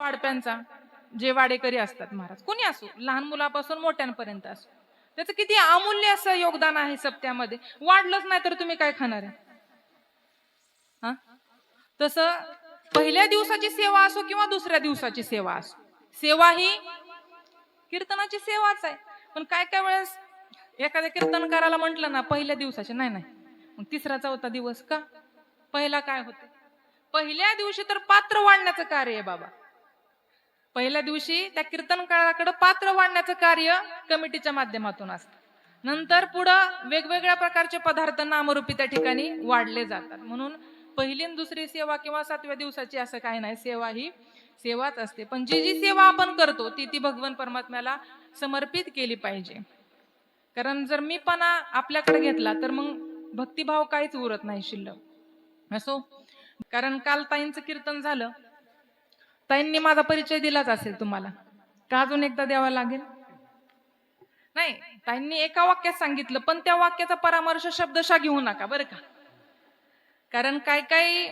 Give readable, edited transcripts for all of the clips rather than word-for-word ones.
वाडप्यांचा, जे वाडेकरी असतात महाराज, कोणी असो, लहान मुलापासून मोठ्यांपर्यंत असो, त्याचं किती अमूल्य असं योगदान आहे सप्त्यामध्ये. वाढलंच नाही तर तुम्ही काय खाणार आहे? हा, तसं पहिल्या दिवसाची सेवा असो किंवा दुसऱ्या दिवसाची सेवा असो, सेवा ही कीर्तनाची सेवाच आहे. पण काय काय वेळेस एखाद्या कीर्तनकाराला म्हटलं ना पहिल्या दिवसाचे, नाही नाही, मग तिसरा चौथा दिवस का? पहिला काय होतं? पहिल्या दिवशी तर पात्र वाढण्याचं कार्य आहे बाबा. पहिल्या दिवशी त्या कीर्तनकाराकडे पात्र वाढण्याचं कार्य कमिटीच्या माध्यमातून असतं. नंतर पुढं वेगवेगळ्या प्रकारचे पदार्थ नामरूपी त्या ठिकाणी वाढले जातात. म्हणून पहिली आणि दुसरी सेवा किंवा 7व्या दिवसाची असं काही नाही, सेवा ही सेवाच असते. पण जी जी सेवा आपण करतो ती ती भगवान परमात्म्याला समर्पित केली पाहिजे. कारण जर मीपणा आपल्याकडे घेतला तर मग भक्तिभाव काहीच उरत नाही शिल्लक. असो, कारण काल ताईंचं कीर्तन झालं, ताईंनी माझा परिचय दिलाच असेल तुम्हाला, का अजून एकदा द्यावा लागेल? नाही, ताईंनी एका वाक्यात सांगितलं, पण त्या वाक्याचा परामर्श शब्दशः घेऊ नका बरं का. कारण काय काय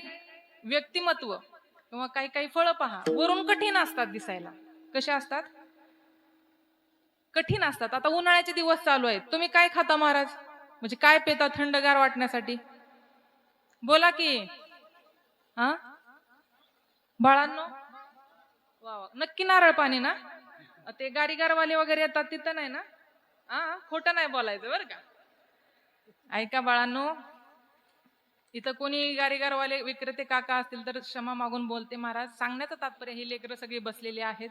व्यक्तिमत्व किंवा काही काही फळं पहा, वरून कठीण असतात दिसायला. कशा असतात? कठीण असतात. आता उन्हाळ्याचे दिवस चालू आहेत, तुम्ही काय खाता महाराज? म्हणजे काय पेता थंडगार वाटण्यासाठी? बोला की. हा, बाळांनो, वा वा, नक्की नारळ पाणी ना? ते गारीगारवाले वगैरे येतात तिथं नाही ना? हा, खोटं नाही बोलायचं बरं का. ऐका बाळांनो, इथं कोणी गारीगारवाले विक्रेते काका असतील तर क्षमा मागून बोलते महाराज. सांगण्याचं तात्पर्य, ही लेकरं सगळी बसलेली आहेत,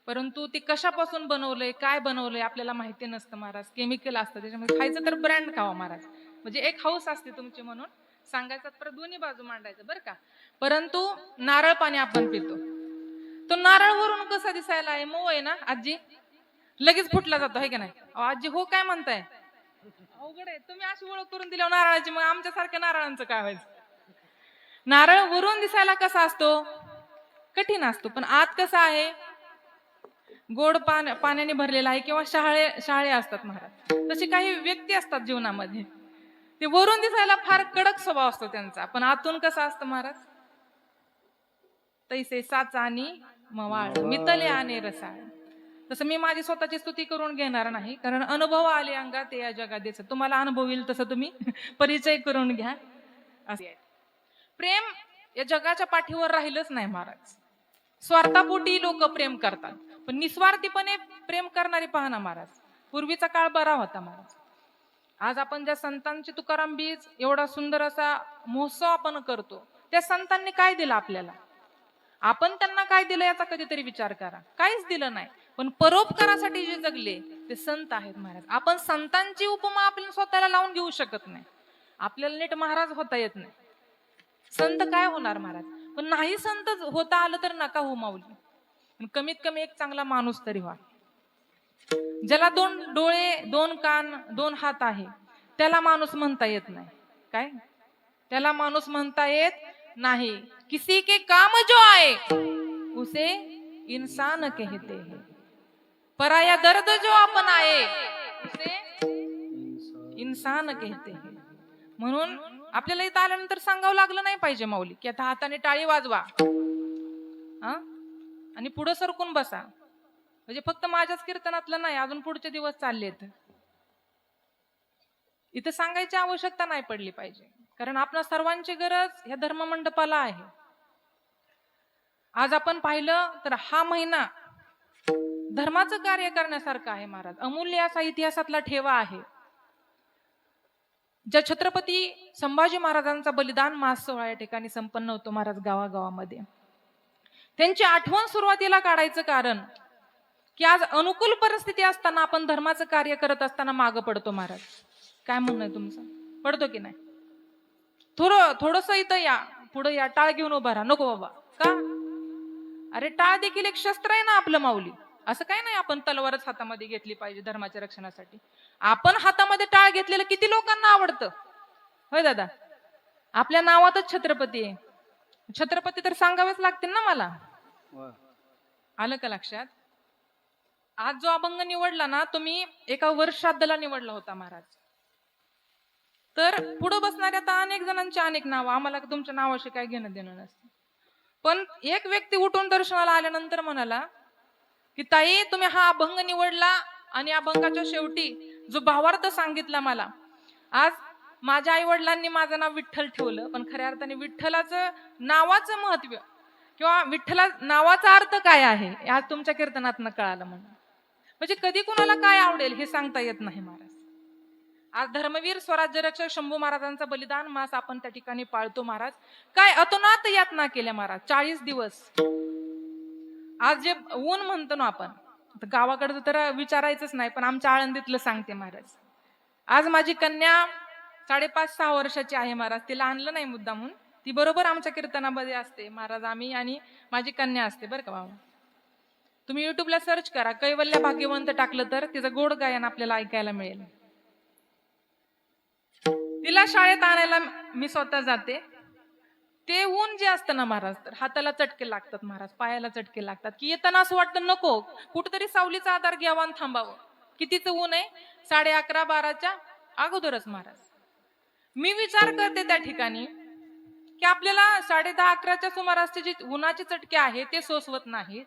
परंतु ती कशापासून बनवलंय, काय बनवलंय आपल्याला माहिती नसतं महाराज. केमिकल असतं त्याच्यामध्ये. खायचं तर ब्रँड खावा महाराज, म्हणजे एक हौस असते तुमची म्हणून सांगायचं, तर दोन्ही बाजू मांडायचं बरं का. परंतु नारळ पाणी आपण पितो, तो नारळ वरून कसा दिसायला आहे? मऊ आहे ना आजी, लगेच फुटला जातो, है की नाही? आजी हो काय म्हणताय? अवघड आहे. तुम्ही अशी ओळख करून दिल्यावर नारळाची, मग आमच्या सारख्या नारळांचं काय व्हायचं? नारळ वरून दिसायला कसा असतो? कठीण असतो, पण आत कसा आहे? गोड पाण्याने भरलेला आहे, किंवा शहाळे असतात महाराज. तसे काही व्यक्ती असतात जीवनामध्ये, ते वरून दिसायला फार कडक स्वभाव असतो त्यांचा, पण आतून कसा असतं महाराज? तैसे साचा आणि मवाळ मितले आणि रसाळ. तसं मी माझी स्वतःची स्तुती करून घेणार नाही, कारण अनुभव आले अंगात ते या जगात. तुम्हाला अनुभव येईल तसं तुम्ही परिचय करून घ्या. असे प्रेम या जगाच्या पाठीवर राहिलंच नाही महाराज. स्वार्थापोटी लोक प्रेम करतात, पण निस्वार्थीपणे प्रेम करणारे पहा ना महाराज. पूर्वीचा काळ बरा होता महाराज. आज आपण ज्या संतांची तुकाराम बीज एवढा सुंदर असा महोत्सव आपण करतो, त्या संतांनी काय दिलं आपल्याला? आपण त्यांना काय दिलं याचा कधीतरी विचार करा. काहीच दिलं नाही, पण परोपकारासाठी जे जगले ते संत आहेत महाराज. आपण संतांची उपमा आपल्या स्वतःला लावून घेऊ शकत नाही. आपल्याला नीट महाराज होता येत नाही, संत काय होणार महाराज? पण नाही संत होता आलं तर नका हो माऊली, पण कमीत कमी एक चांगला माणूस तरी व्हा. ज्याला 2 डोळे, 2 कान, 2 हात आहे, त्याला माणूस म्हणता येत नाही. काय? त्याला माणूस म्हणता येत नाही. किसी के काम जो आए उसे इंसान कहते हैं, पराया दर्द जो आपण आए उसे इंसान कहते हैं. म्हणून आपल्याला इथं आल्यानंतर सांगावं लागलं नाही पाहिजे माऊली की आता हाताने टाळी वाजवा आणि पुढे सरकून बसा. म्हणजे फक्त माझ्याच कीर्तनातलं नाही, अजून पुढचे दिवस चाललेत. इथं सांगायची आवश्यकता नाही पडली पाहिजे, कारण आपल्या सर्वांची गरज या धर्ममंडपाला आहे. आज आपण पाहिलं तर हा महिना धर्माचं कार्य करण्यासारखं आहे महाराज. अमूल्य असा इतिहासातला ठेवा आहे. ज्या छत्रपती संभाजी महाराजांचा बलिदान महोत्सव या ठिकाणी संपन्न होतो महाराज गावागावामध्ये, त्यांची आठवण सुरुवातीला काढायचं कारण की आज अनुकूल परिस्थिती असताना आपण धर्माचं कार्य करत असताना मागं पडतो महाराज. काय म्हणणं आहे तुमचं? पडतो की नाही? थोडस इथं या, पुढे या, टाळ घेऊन उभा राहा. नको बाबा. का? अरे टाळ देखील एक शस्त्र आहे ना आपलं माऊली. असं काय नाही आपण तलवारच हातामध्ये घेतली पाहिजे धर्माच्या रक्षणासाठी. आपण हातामध्ये टाळ घेतलेलं किती लोकांना आवडतं? होय दादा, आपल्या नावातच छत्रपती आहे. छत्रपती तर सांगावेच लागतील ना मला. आलं का लक्षात? आज जो अभंग निवडला ना तुम्ही, एका वर्षाद्दला निवडला होता महाराज. तर पुढे बसणाऱ्या आता अनेक जणांची अनेक नावं, आम्हाला तुमच्या नावाशी काय घेणं देणं नसतं. पण एक व्यक्ती उठून दर्शनाला आल्यानंतर म्हणाला की ताई, तुम्ही हा अभंग निवडला आणि अभंगाच्या शेवटी जो भावार्थ सांगितला मला, आज माझ्या आई वडिलांनी माझं नाव विठ्ठल ठेवलं, पण खऱ्या अर्थाने विठ्ठलाचं नावाचं महत्व किंवा विठ्ठला नावाचा अर्थ काय आहे हे आज तुमच्या कीर्तनातनं कळालं. म्हणजे कधी कुणाला काय आवडेल हे सांगता येत नाही महाराज. आज धर्मवीर स्वराज्य रक्षक शंभू महाराजांचा बलिदान मास आपण त्या ठिकाणी पाळतो महाराज. काय अतोनात यातना केल्या महाराज, 40 दिवस. आज जे ऊन म्हणतो ना आपण, गावाकडचं तर विचारायचंच नाही, पण आमच्या आळंदीतलं सांगते महाराज. आज माझी कन्या 5.5-6 वर्षाची आहे महाराज. तिला आणलं नाही मुद्दामून, ती बरोबर आमच्या कीर्तनामध्ये असते महाराज. आम्ही आणि माझी कन्या असते बरं का बाबा. तुम्ही युट्यूबला सर्च करा, कैवल्य भाग्यवंत टाकलं तर तिचं गोड गायन आपल्याला ऐकायला मिळेल. तिला शाळेत आणायला मी स्वतः जाते. ते ऊन जे असतं ना महाराज, तर हाताला चटके लागतात महाराज, पायाला चटके लागतात, की येताना असं वाटतं नको कुठेतरी सावलीचा आधार घ्यावा आणि थांबावं. कितीचं ऊन आहे, 11:30-12च्या अगोदरच महाराज. मी विचार करते त्या ठिकाणी की आपल्याला 10:30-11च्या सुमारासचे जे उन्हाचे चटके आहे ते सोसवत नाही.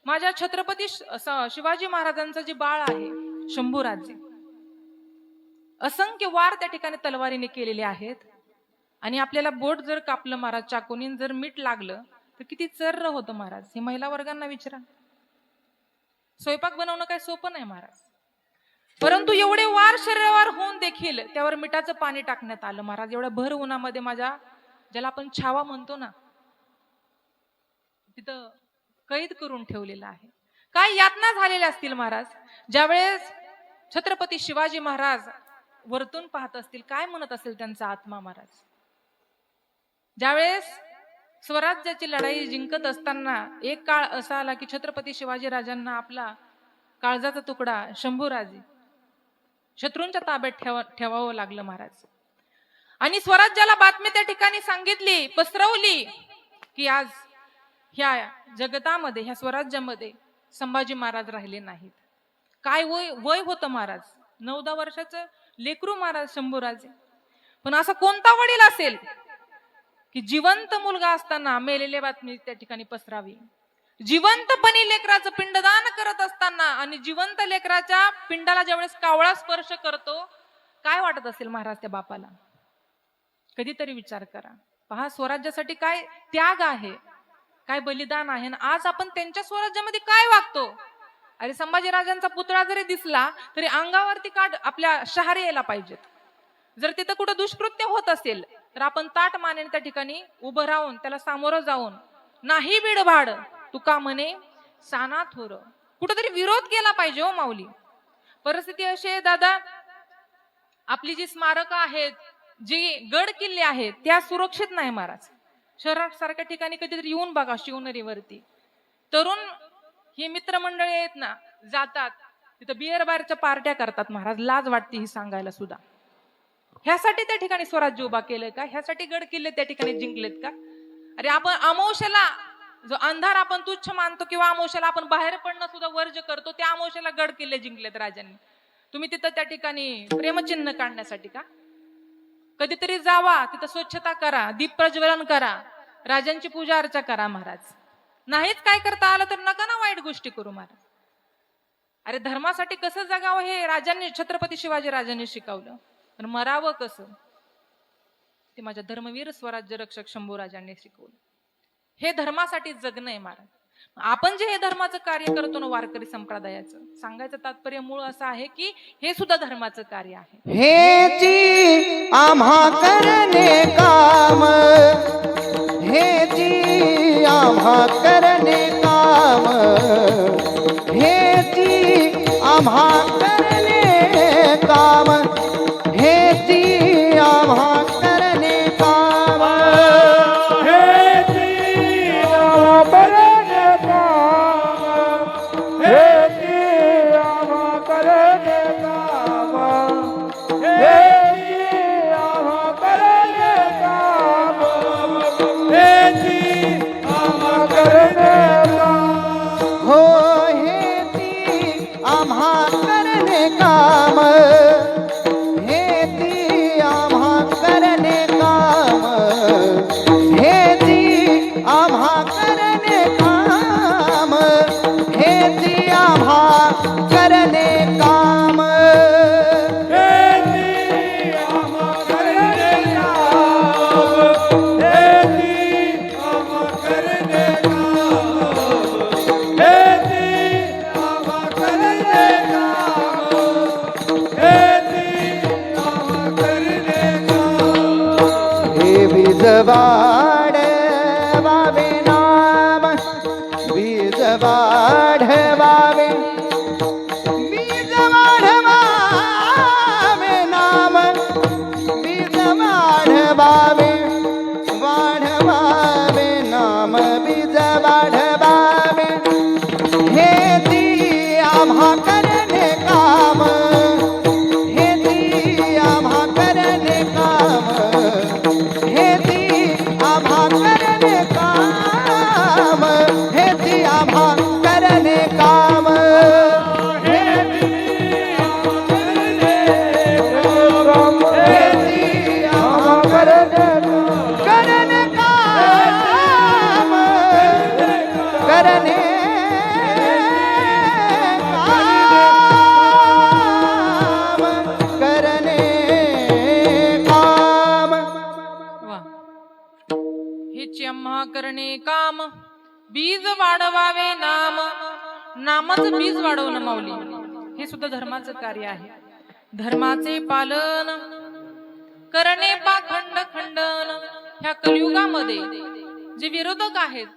माझ्या छत्रपती शिवाजी महाराजांचं जे बाळ आहे शंभूराजे, असंख्य वार त्या ठिकाणी तलवारीने केलेले आहेत. आणि आपल्याला बोट जर कापलं महाराज चाकून, जर मीठ लागलं तर किती चर्र होतं महाराज. हे महिला वर्गांना विचारा. स्वयंपाक बनवणं काही सोपं नाही महाराज. परंतु एवढे वार शरीरावर होऊन देखील त्यावर मिठाचं पाणी टाकण्यात आलं महाराज. एवढ्या भर उन्हामध्ये माझ्या, ज्याला आपण छावा म्हणतो ना, तिथं कैद करून ठेवलेलं आहे. काय यातना झालेल्या असतील महाराज. ज्यावेळेस छत्रपती शिवाजी महाराज वरतून पाहत असतील, काय म्हणत असेल त्यांचा आत्मा महाराज. ज्यावेळेस स्वराज्याची लढाई जिंकत असताना एक काळ असा आला की छत्रपती शिवाजी राजांना आपला काळजाचा तुकडा शंभूराजे शत्रूंच्या ताब्यात ठेवावं लागलं महाराज. आणि स्वराज्याला बातमी त्या ठिकाणी सांगितली, पसरवली की आज ह्या जगतामध्ये, ह्या स्वराज्यामध्ये संभाजी महाराज राहिले नाहीत. काय वय होतं महाराज, 9-10 वर्षाचं लेकरू महाराज शंभूराजे. पण असा कोणता वडील असेल की जिवंत मुलगा असताना मेलेली बातमी त्या ठिकाणी पसरावी. जिवंतपणी लेकराचं पिंडदान करत असताना आणि जिवंत लेकराच्या पिंडाला ज्यावेळेस कावळा स्पर्श करतो, काय वाटत असेल महाराज त्या बापाला. कधीतरी विचार करा. पहा, स्वराज्यासाठी काय त्याग आहे, काय बलिदान आहे. आज आपण त्यांच्या स्वराज्यामध्ये काय वागतो. अरे संभाजीराजांचा पुतळा जरी दिसला तरी अंगावरती काढ आपल्या शहारे यायला पाहिजेत. जर तिथं कुठं दुष्कृत्य होत असेल तर आपण ताट मानेने त्या ठिकाणी उभं राहून त्याला सामोरं जाऊन, नाही बीडभाड तुका म्हणे साना थोर, कुठेतरी विरोध केला पाहिजे हो माऊली. परिस्थिती अशी आहे दादा, आपली जी स्मारक आहेत, जी गड किल्ले आहेत, त्या सुरक्षित नाही महाराज. शहरासारख्या ठिकाणी कधीतरी येऊन बघा, शिवनेरीवरती तरुण हे मित्रमंडळी आहेत ना, जातात तिथं बिअर बारच्या पार्ट्या करतात महाराज. लाज वाटते ही सांगायला सुद्धा. ह्यासाठी त्या ठिकाणी स्वराज्य उभा केलंय का? ह्यासाठी गड किल्ले त्या ठिकाणी जिंकलेत का? अरे आपण अमावस्याला जो अंधार आपण तुच्छ मानतो किंवा अमावस्याला आपण बाहेर पडणं सुद्धा वर्ज करतो, त्या अमावस्याला गड किल्ले जिंकलेत राजांनी. तुम्ही तिथं त्या ठिकाणी प्रेमचिन्ह काढण्यासाठी का? कधीतरी जावा, तिथं स्वच्छता करा, दीप प्रज्वलन करा, राजांची पूजा अर्चा करा महाराज. नाहीच काय करता आलं तर नका ना वाईट गोष्टी करू महाराज. अरे धर्मासाठी कसं जगावं हे राजांनी, छत्रपती शिवाजी राजांनी शिकवलं. पण मरावं कसं ते माझ्या धर्मवीर स्वराज्य रक्षक शंभूराजांनी शिकवलं. हे धर्मासाठी जगणं आहे महाराज. आपण जे हे धर्माचं कार्य करतो ना, वारकरी संप्रदायाचं, सांगायचं तात्पर्य मूळ असं आहे की हे सुद्धा धर्माचं कार्य आहे. हे जी आम्हा करणे काम, हे जी आम्हा करणे काम, हे जी आम्हा करणे काम, हे जी आम्हा करणे काम, हे जी आम्हा करणे काम, हे जी आम्हा करणे काम, हे जी आम्हा करणे काम, हे जी आम्हा करणे काम. हो हे जी आम्हा करणे वाढवावे बीज वाढवावे नाम बीज वाढवावे वाढवावे नाम बीज वाढवावे हे ती आम्हा करणे काम हे ती आम्हा करणे काम हे ती आम्हा करणे काम हे ती आम्हा करणे काम हे ती आम्हा करणे काम करणे वा हेची आम्हा करणे काम बीज वाढवावे नाम नामाचं बीज वाढवणं माऊली हे सुद्धा धर्माचं कार्य आहे. धर्माचे पालन करणे पाखंड खंडन. ह्या कलियुगामध्ये जे विरोधक आहेत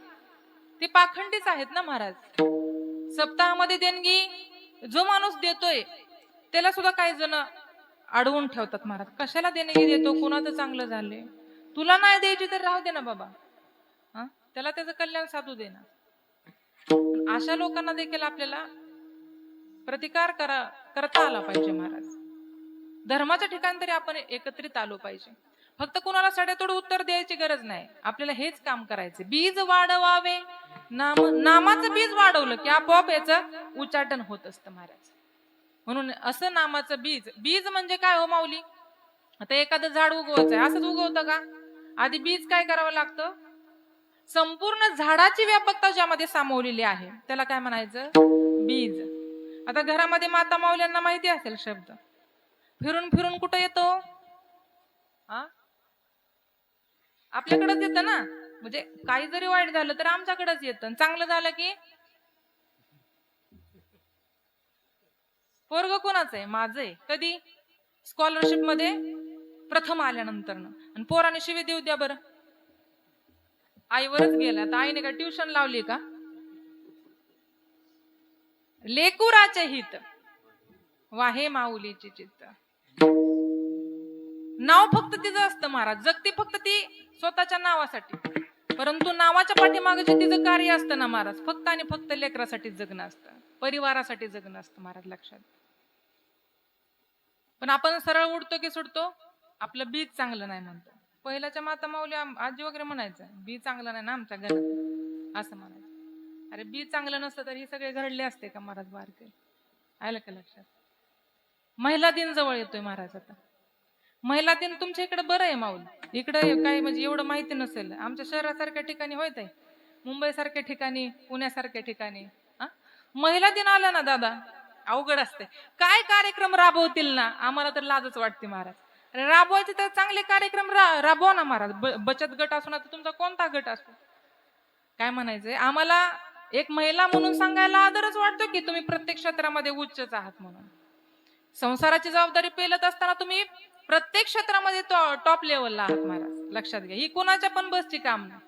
ते पाखंडीच आहेत ना महाराज. सप्ताहामध्ये देणगी जो माणूस देतोय त्याला सुद्धा काही जण अडवून ठेवतात महाराज. कशाला देणगी देतो, कुणाचं चांगलं झाले, तुला नाही द्यायची तर राहू दे ना बाबा, त्याला त्याचं कल्याण साधू दे ना. अशा लोकांना देखील आपल्याला प्रतिकार करता आला पाहिजे महाराज. धर्माच्या ठिकाणी तरी आपण एकत्रित आलो पाहिजे. फक्त कुणाला सडेतोड उत्तर द्यायची गरज नाही. आपल्याला हेच काम करायचे. बीज वाढवावे नामाचं बीज वाढवलं की आपोआप याचं उच्चाटन होत असतं महाराज. म्हणून असं नामाचं बीज बीज म्हणजे काय हो माऊली. आता एखादं झाड उगवायचं आहे, असंच उगवतं का? आधी बीज काय करावं लागतं? संपूर्ण झाडाची व्यापकता ज्यामध्ये सामावलेली आहे त्याला काय म्हणायचं? बीज. आता घरामध्ये माता माऊल्यांना माहिती असेल शब्द. फिरून फिरून कुठं येतो? आपल्याकडेच येतं ना. म्हणजे काही जरी वाईट झालं तर आमच्याकडेच येतं, चांगलं झालं की पोरग कोणाचं आहे? माझं आहे. कधी? स्कॉलरशिप मध्ये प्रथम आल्यानंतर. आणि पोराने शिवी देऊ द्या बरं, आईवरच गेला. तर आईने का ट्युशन लावली का? लेकुराचे हित वाहे माऊलीची चित्त. नाव फक्त तिचं असतं महाराज. जगती फक्त ती स्वतःच्या नावासाठी, परंतु नावाच्या पाठीमागे जे तिचं कार्य असतं ना महाराज, फक्त आणि फक्त लेकरासाठी जगणं असतं, परिवारासाठी जगणं असतं महाराज. लक्षात. पण आपण सरळ उडतो की सुटतो? आपलं बीज चांगलं नाही म्हणतो. पहिल्याच्या माता माऊली आजी वगैरे म्हणायचं बीज चांगलं नाही ना आमच्या घरात, असं म्हणायचं. अरे बीज चांगलं नसतं तर हे सगळे घडले असते का महाराज? बारके आलं का लक्षात? महिला दिन जवळ येतोय महाराज. आता महिला दिन तुमच्या इकडे बरं आहे माऊल. इकडे काय म्हणजे एवढं माहिती नसेल. आमच्या शहरासारख्या ठिकाणी होत आहे, मुंबई सारख्या ठिकाणी, पुण्यासारख्या ठिकाणी महिला दिन आला ना दादा अवघड असते. काय कार्यक्रम राबवतील ना, आम्हाला तर लाजच वाटते महाराज. राबवायचे तर चांगले कार्यक्रम राबवा ना महाराज. बचत गट असो ना तर तुमचा कोणता गट असतो. काय म्हणायचंय आम्हाला एक महिला म्हणून सांगायला आदरच वाटतो की तुम्ही प्रत्येक क्षेत्रामध्ये उच्चच आहात म्हणून. संसाराची जबाबदारी पेलत असताना तुम्ही प्रत्येक क्षेत्रामध्ये टॉप लेवलला आहात महाराज. लक्षात घ्या. ही कोणाच्या पण बसची काम नाही.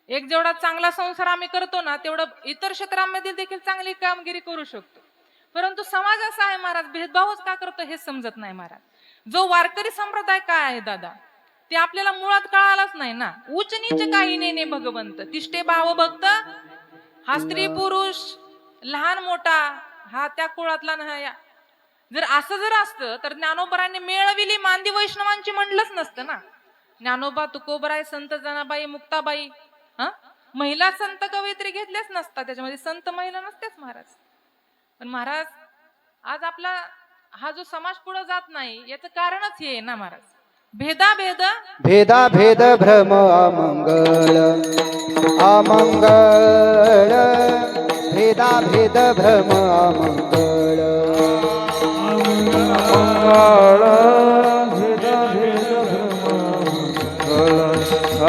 एक जेवढा चांगला संसार आम्ही करतो ना तेवढं इतर क्षेत्रांमध्ये देखील चांगली कामगिरी करू शकतो. परंतु समाज असा आहे महाराज, भेदभावच का करतो हे समजत नाही महाराज. जो वारकरी संप्रदाय काय आहे दादा ते आपल्याला मुळात कळालंच नाही ना. उच्च नीच काही नेने भगवंत तिष्ठे भाव भक्त. हा स्त्री पुरुष लहान मोठा हा त्या कुळातला नाही. जर असं जर असतं तर ज्ञानोबरांनी मेळविली मांदी वैष्णवांची म्हणलंच नसतं ना. ज्ञानोबा, तुकोबराय, संत जनाबाई, मुक्ताबाई, महिला संत कवयित्री घेतल्याच नसतात. त्याच्यामध्ये संत महिला नसतेच महाराज. पण महाराज आज आपला हा जो समाज पुढे जात नाही याचं कारणच हे आहे ना महाराज. भेदाभेद भेदाभेद भ्रम अमंगळ अमंगळ भेदाभेद भ्रम अमंगळ अमंगळ भेदाभेद भ्रम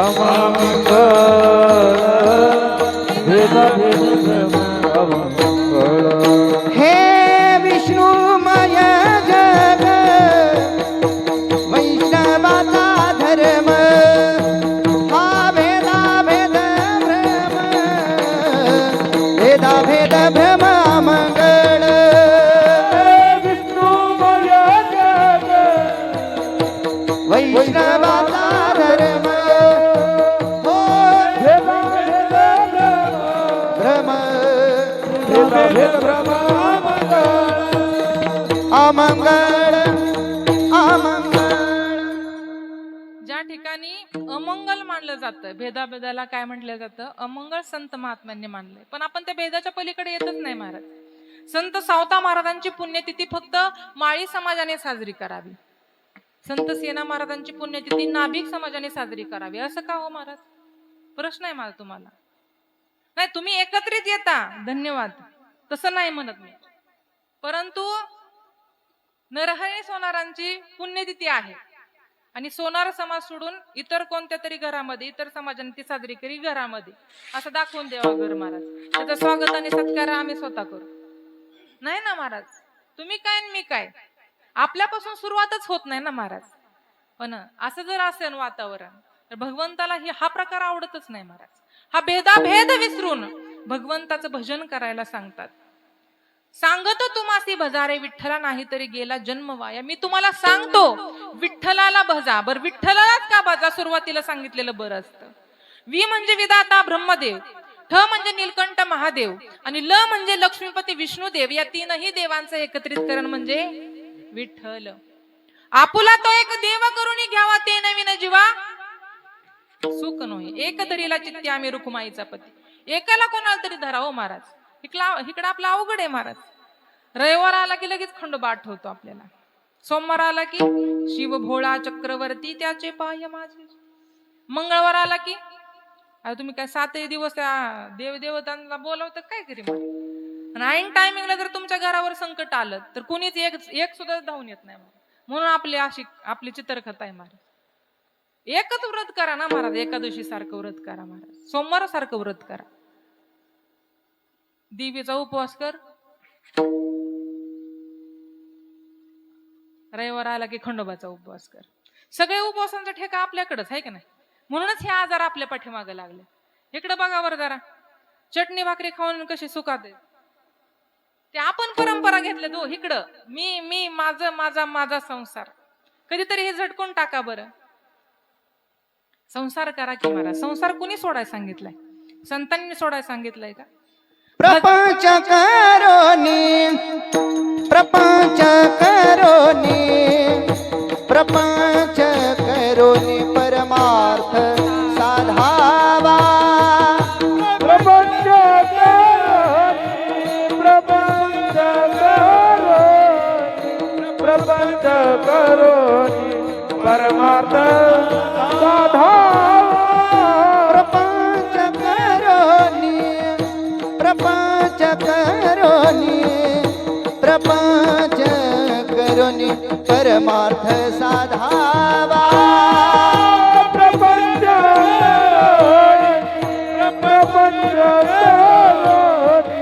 अमंगळ भेदाभेद भ्रम अमंगळ. हे विष्णुमय जग वैष्णवाचा धर्म हा भेदाभेद भ्रम भेद भ्रम मंगळ विष्णुमय जग वैष्णवाचा धर्म हो भेदा भेद भ्रम भेदा भेद भ्रम अमंगळ अमंगळ ज्या ठिकाणी अमंगल मानलं जातं, भेदाभेदाला काय म्हटलं जातं, अमंगल संत महात्म्यांनी मानलंय. पण आपण त्या भेदाच्या पलीकडे येतच नाही महाराज. संत सावता महाराजांची पुण्यतिथी फक्त माळी समाजाने साजरी करावी, संत सेना महाराजांची पुण्यतिथी नाभिक समाजाने साजरी करावी, असं का हो महाराज? प्रश्न आहे माझा तुम्हाला. नाही, तुम्ही एकत्रित येता, धन्यवाद, तसं नाही म्हणत मी. परंतु नरहरी सोनारांची पुण्यतिथी आहे आणि सोनार समाज सोडून इतर कोणत्या तरी घरामध्ये, इतर समाजाने ती साजरी केली घरामध्ये, असं दाखवून द्यावा घर महाराज. त्याचं स्वागत आणि सत्कार आम्ही स्वतः करू. नाही ना महाराज, तुम्ही काय आणि मी काय, आपल्यापासून सुरुवातच होत नाही ना महाराज. पण असं जर असेल वातावरण तर भगवंताला हा प्रकार आवडतच नाही महाराज. हा भेदाभेद विसरून भगवंताचं भजन करायला सांगतात. सांगतो तुम्हासी भजारे विठ्ठला, नाही तरी गेला जन्म वाया. मी तुम्हाला सांगतो विठ्ठलाला भजा. बर विठ्ठलालाच का भजा? सुरुवातीला सांगितलेलं बरं असतं. वि म्हणजे विधाता ब्रह्मदेव, ठ म्हणजे नीलकंठ महादेव आणि ल म्हणजे लक्ष्मीपती विष्णुदेव. या तीनही देवांचं एकत्रितकरण म्हणजे विठ्ठल. आपुला तो एक देव करून घ्यावा, ते नवीन जीवा सुख नोहे. एक तरीला चित्ती आम्ही रुक्माईचा पती. एकाला कोणाला तरी धरा हो महाराज. इकडं आपला अवघड आहे महाराज. रविवार आला की लगेच खंडोबा आठवतो आपल्याला. सोमवार आला की शिव भोळा चक्रवर्ती त्याचे पाय माझे. मंगळवार आला की तुम्ही काय 7 दिवस देवदेवतांना बोलवतात काय करी मग. आणि ऐन टायमिंगला जर तुमच्या घरावर संकट आलं तर कुणीच एक सुद्धा धावून येत नाही. म्हणून आपली चित्रकथा आहे महाराज. एकच व्रत करा ना महाराज, एकादशी सारखं व्रत करा महाराज, सोमवार सारखं व्रत करा, देवीचा उपवास कर, रविवार आला की खंडोबाचा उपवास कर. सगळे उपवासांचा ठेका आपल्याकडेच आहे का नाही. म्हणूनच हे आजार आपल्या पाठीमागे लागले. इकडे बघा बरं जरा, चटणी भाकरी खाऊन कशी सुखात आहे. ते आपण परंपरा घेतल्या तो इकडं मी माझा संसार. कधीतरी हे झटकून टाका बरं. संसार करा की महाराज. संसार कुणी सोडायला सांगितलाय? संतांनी सोडायला सांगितलंय का? प्रपंच करोनी प्रपंच करोनी प्रपंच करोनी परमार्थ साधावा. प्रपंच करोनी प्रपंच करोनी प्रपंच करोनी परमार्थ साधावा. प्रपंच करोनी प्रपंच करोनी प्रपंच करोनी परमार्थ साधावा. प्रपंच प्रपंच करोनी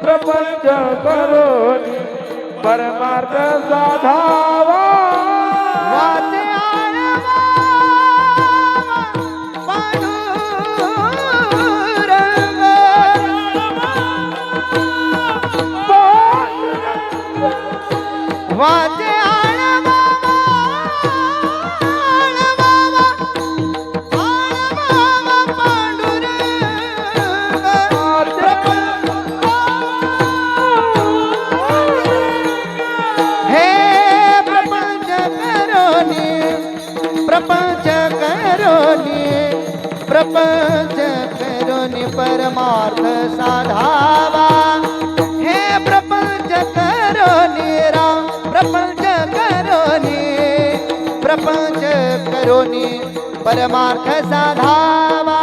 प्रपंच करोनी परमार्थ साधावा. वाचे आळवा पांडुरंग वाचे आळवा हे प्रपंच करोनी प्रपंच करोनी प्रपंच करोनी परमार्थ साधावा. हे प्रपंच करोनी राम प्रपंच करोनी प्रपंच करोनी परमार्थ साधावा.